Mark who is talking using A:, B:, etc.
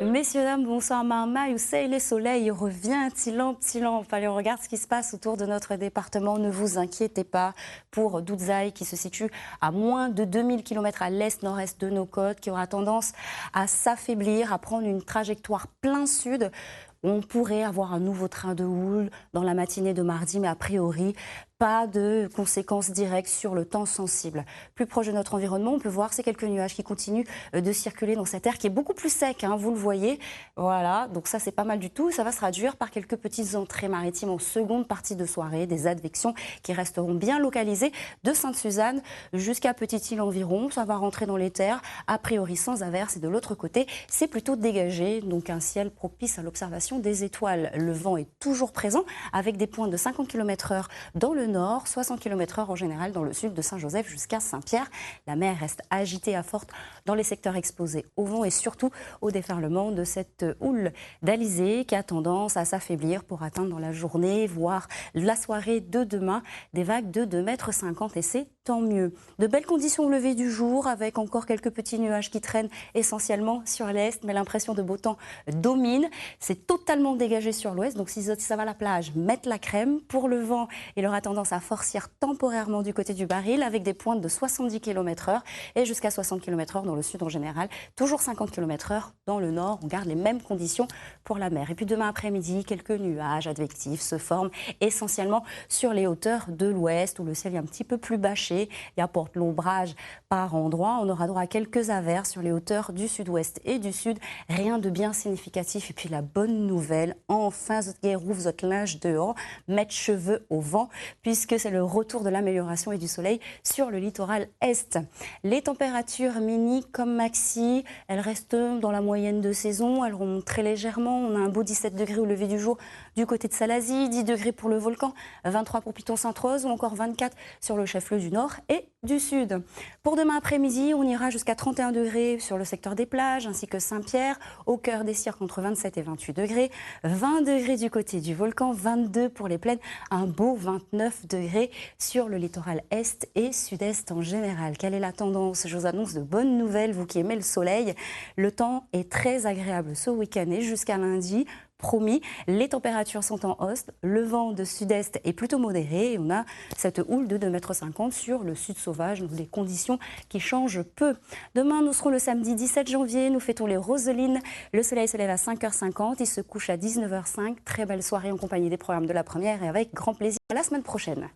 A: Messieurs, dames, bonsoir. Marmaille, où c'est le soleil revient, tilant. Allez, on regarde ce qui se passe autour de notre département. Ne vous inquiétez pas pour Doudzaï, qui se situe à moins de 2000 km à l'est-nord-est de nos côtes, qui aura tendance à s'affaiblir, à prendre une trajectoire plein sud. On pourrait avoir un nouveau train de houle dans la matinée de mardi, mais a priori, pas de conséquences directes sur le temps sensible. Plus proche de notre environnement, on peut voir ces quelques nuages qui continuent de circuler dans cet air qui est beaucoup plus sec, hein, vous le voyez. Voilà, donc ça c'est pas mal du tout. Ça va se traduire par quelques petites entrées maritimes en seconde partie de soirée, des advections qui resteront bien localisées de Sainte-Suzanne jusqu'à Petite-Île environ. Ça va rentrer dans les terres, a priori sans averse. Et de l'autre côté, c'est plutôt dégagé, donc un ciel propice à l'observation des étoiles. Le vent est toujours présent avec des pointes de 50 km/h dans le nord, 60 km/h en général dans le sud de Saint-Joseph jusqu'à Saint-Pierre. La mer reste agitée à forte dans les secteurs exposés au vent et surtout au déferlement de cette houle d'Alizé qui a tendance à s'affaiblir pour atteindre dans la journée, voire la soirée de demain, des vagues de 2,50 m et c'est tant mieux. De belles conditions au lever du jour avec encore quelques petits nuages qui traînent essentiellement sur l'est, mais l'impression de beau temps domine. C'est totalement dégagé sur l'ouest, donc si ça va à la plage, mettre la crème. Pour le vent, il aura tendance à forcir temporairement du côté du Baril avec des pointes de 70 km/h et jusqu'à 60 km/h dans le sud en général. Toujours 50 km/h dans le nord. On garde les mêmes conditions pour la mer. Et puis demain après-midi, quelques nuages advectifs se forment essentiellement sur les hauteurs de l'ouest où le ciel est un petit peu plus bâché. Il apporte l'ombrage par endroits. On aura droit à quelques averses sur les hauteurs du sud-ouest et du sud. Rien de bien significatif. Et puis la bonne nouvelle, enfin, rouvre votre linge dehors, mettre cheveux au vent, puisque c'est le retour de l'amélioration et du soleil sur le littoral est. Les températures mini comme maxi, elles restent dans la moyenne de saison. Elles remontent très légèrement. On a un beau 17 degrés au lever du jour du côté de Salazie, 10 degrés pour le volcan, 23 pour Piton-Sainte-Rose ou encore 24 sur le chef-lieu du nord et du sud. Pour demain après-midi, on ira jusqu'à 31 degrés sur le secteur des plages ainsi que Saint-Pierre, au cœur des cirques entre 27 et 28 degrés, 20 degrés du côté du volcan, 22 pour les plaines, un beau 29 degrés sur le littoral est et sud-est en général. Quelle est la tendance? Je vous annonce de bonnes nouvelles, vous qui aimez le soleil. Le temps est très agréable ce week-end et jusqu'à lundi. Promis, les températures sont en hausse, le vent de sud-est est plutôt modéré et on a cette houle de 2,50 m sur le sud sauvage, donc des conditions qui changent peu. Demain, nous serons le samedi 17 janvier, nous fêtons les Roselines. Le soleil se lève à 5h50, il se couche à 19h05. Très belle soirée en compagnie des programmes de la première et avec grand plaisir à la semaine prochaine.